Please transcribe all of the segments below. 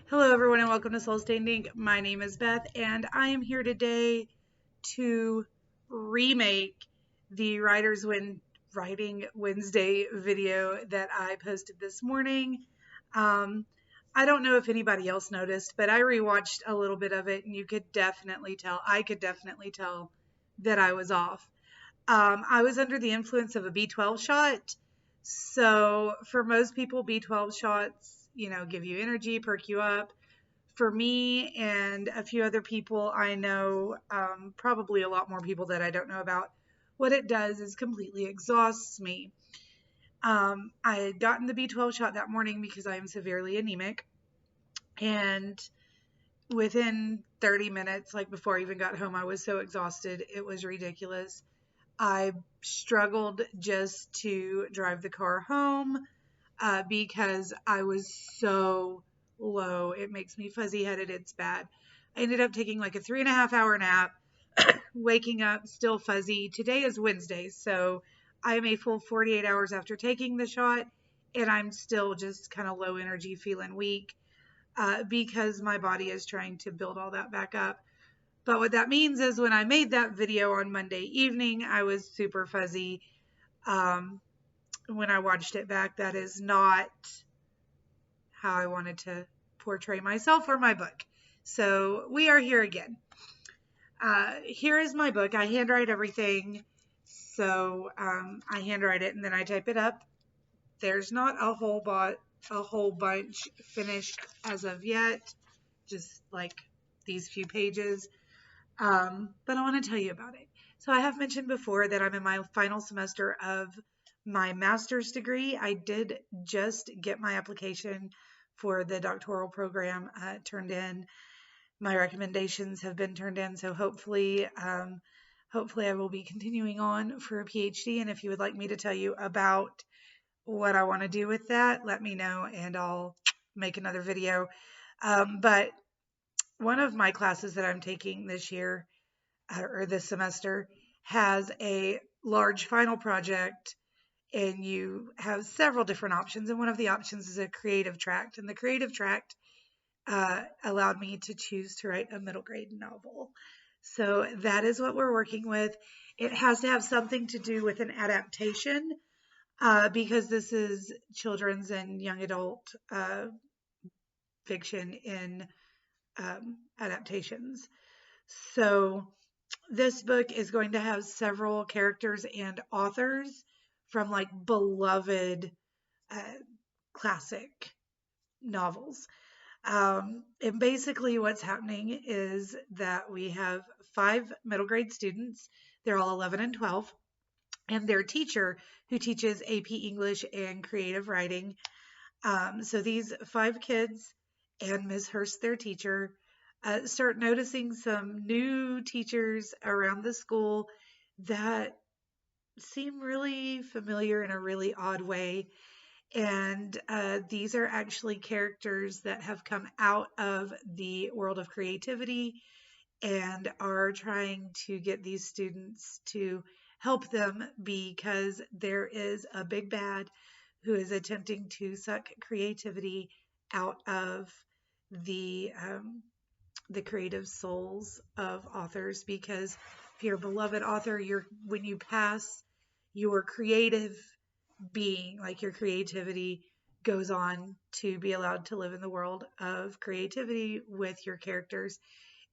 Hello, everyone, and welcome to Soul Stained Ink. My name is Beth, and I am here today to remake the Writing Wednesday video that I posted this morning. I don't know if anybody else noticed, but I rewatched a little bit of it, and I could definitely tell that I was off. I was under the influence of a B12 shot. So for most people, B12 shots, give you energy, perk you up. For me and a few other people I know, probably a lot more people that I don't know about, what it does is completely exhausts me. I had gotten the B12 shot that morning because I am severely anemic. And within 30 minutes, like before I even got home, I was so exhausted. It was ridiculous. I struggled just to drive the car home because I was so low. It makes me fuzzy headed. It's bad. I ended up taking like a 3.5 hour nap, waking up still fuzzy. Today is Wednesday, so I am a full 48 hours after taking the shot, and I'm still just kind of low energy, feeling weak because my body is trying to build all that back up. But what that means is when I made that video on Monday evening, I was super fuzzy. When I watched it back, that is not how I wanted to portray myself or my book. So we are here again. Here is my book. I handwrite everything. So I handwrite it and then I type it up. There's not a whole bunch finished as of yet, just like these few pages. But I want to tell you about it. So I have mentioned before that I'm in my final semester of my master's degree. I did just get my application for the doctoral program turned in. My recommendations have been turned in, so hopefully I will be continuing on for a PhD. And if you would like me to tell you about what I want to do with that, let me know and I'll make another video. But one of my classes that I'm taking this year or this semester has a large final project, and you have several different options, and one of the options is a creative tract, and the creative tract allowed me to choose to write a middle grade novel. So that is what we're working with. It has to have something to do with an adaptation because this is children's and young adult fiction in adaptations. So this book is going to have several characters and authors from like beloved classic novels. And basically what's happening is that we have 5 middle grade students. They're all 11 and 12. And their teacher who teaches AP English and creative writing. So these 5 kids and Ms. Hurst, their teacher, start noticing some new teachers around the school that seem really familiar in a really odd way. And these are actually characters that have come out of the world of creativity and are trying to get these students to help them because there is a big bad who is attempting to suck creativity out of the creative souls of authors, because if you're a beloved author, when you pass, your creative being, like your creativity, goes on to be allowed to live in the world of creativity with your characters.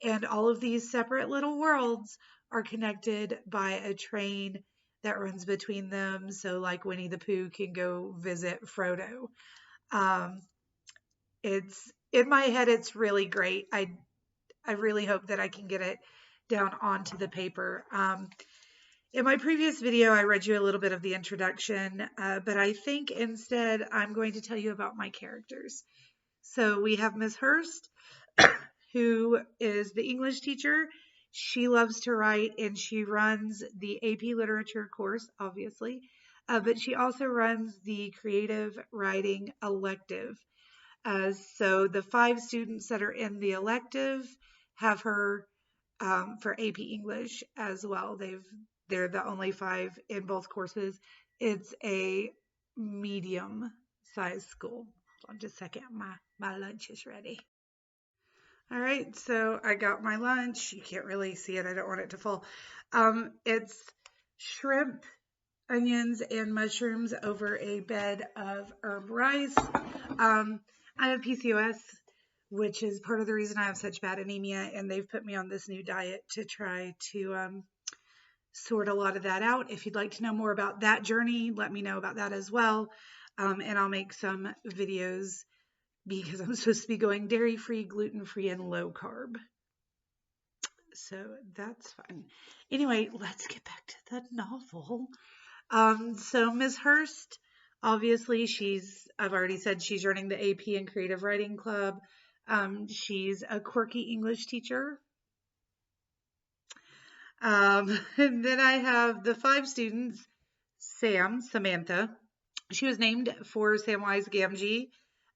And all of these separate little worlds are connected by a train that runs between them. So like Winnie the Pooh can go visit Frodo. It's in my head, it's really great. I really hope that I can get it down onto the paper. In my previous video, I read you a little bit of the introduction, but I think instead I'm going to tell you about my characters. So we have Ms. Hurst, who is the English teacher. She loves to write, and she runs the AP Literature course, obviously, but she also runs the creative writing elective. So the 5 students that are in the elective have her for AP English as well. They're the only 5 in both courses. It's a medium-sized school. Hold on just a second. My lunch is ready. All right, so I got my lunch. You can't really see it. I don't want it to fall. It's shrimp, onions, and mushrooms over a bed of herb rice. I have PCOS, which is part of the reason I have such bad anemia, and they've put me on this new diet to try to sort a lot of that out. If you'd like to know more about that journey, let me know about that as well. And I'll make some videos because I'm supposed to be going dairy-free, gluten-free, and low carb. So that's fun. Anyway, let's get back to the novel. So Ms. Hurst, obviously I've already said she's running the AP and Creative Writing Club. She's a quirky English teacher. And then I have the 5 students, Samantha. She was named for Samwise Gamgee,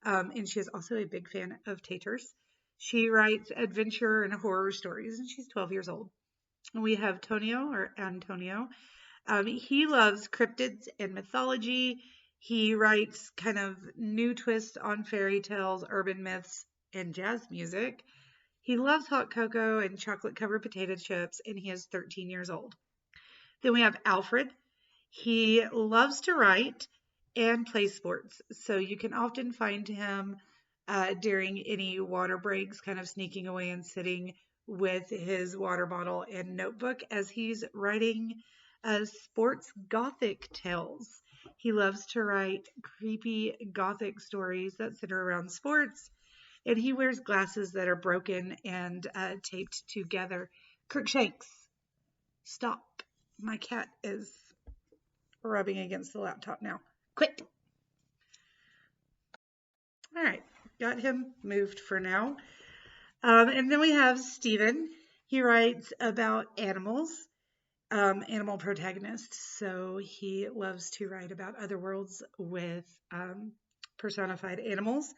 and she is also a big fan of taters. She writes adventure and horror stories, and she's 12 years old. And we have Antonio. He loves cryptids and mythology. He writes kind of new twists on fairy tales, urban myths, and jazz music. He loves hot cocoa and chocolate-covered potato chips, and he is 13 years old. Then we have Alfred. He loves to write and play sports, so you can often find him during any water breaks, kind of sneaking away and sitting with his water bottle and notebook as he's writing sports gothic tales. He loves to write creepy gothic stories that center around sports, and he wears glasses that are broken and taped together. Crookshanks, stop. My cat is rubbing against the laptop now. Quit. All right, got him moved for now. And then we have Stephen. He writes about animals, animal protagonists. So he loves to write about other worlds with personified animals.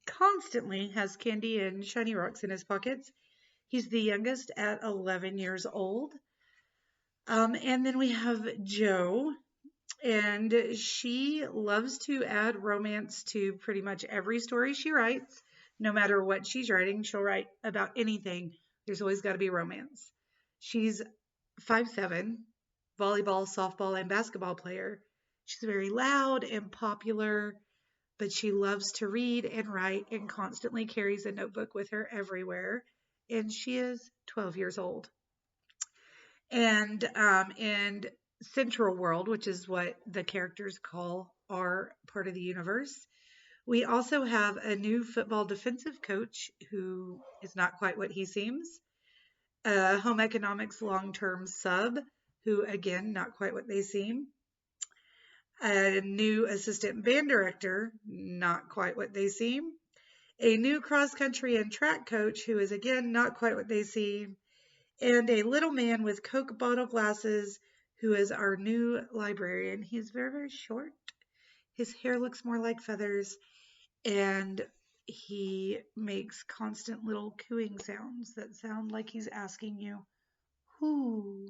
Constantly has candy and shiny rocks in his pockets. He's the youngest at 11 years old. And then we have Jo, and she loves to add romance to pretty much every story she writes. No matter what she's writing, she'll write about anything. There's always got to be romance. She's 5'7", volleyball, softball, and basketball player. She's very loud and popular, but she loves to read and write and constantly carries a notebook with her everywhere. And she is 12 years old. And in Central World, which is what the characters call our part of the universe, we also have a new football defensive coach who is not quite what he seems, a home economics long-term sub who, again, not quite what they seem, a new assistant band director, not quite what they seem, a new cross-country and track coach who is, again, not quite what they seem, and a little man with Coke bottle glasses who is our new librarian. He's very, very short. His hair looks more like feathers, and he makes constant little cooing sounds that sound like he's asking you, who?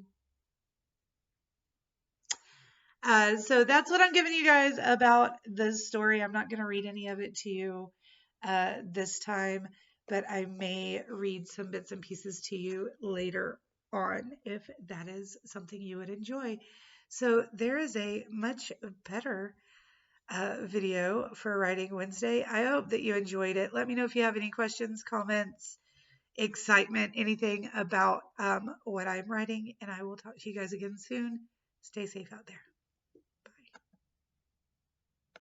So that's what I'm giving you guys about this story. I'm not going to read any of it to you this time, but I may read some bits and pieces to you later on if that is something you would enjoy. So there is a much better video for Writing Wednesday. I hope that you enjoyed it. Let me know if you have any questions, comments, excitement, anything about what I'm writing, and I will talk to you guys again soon. Stay safe out there.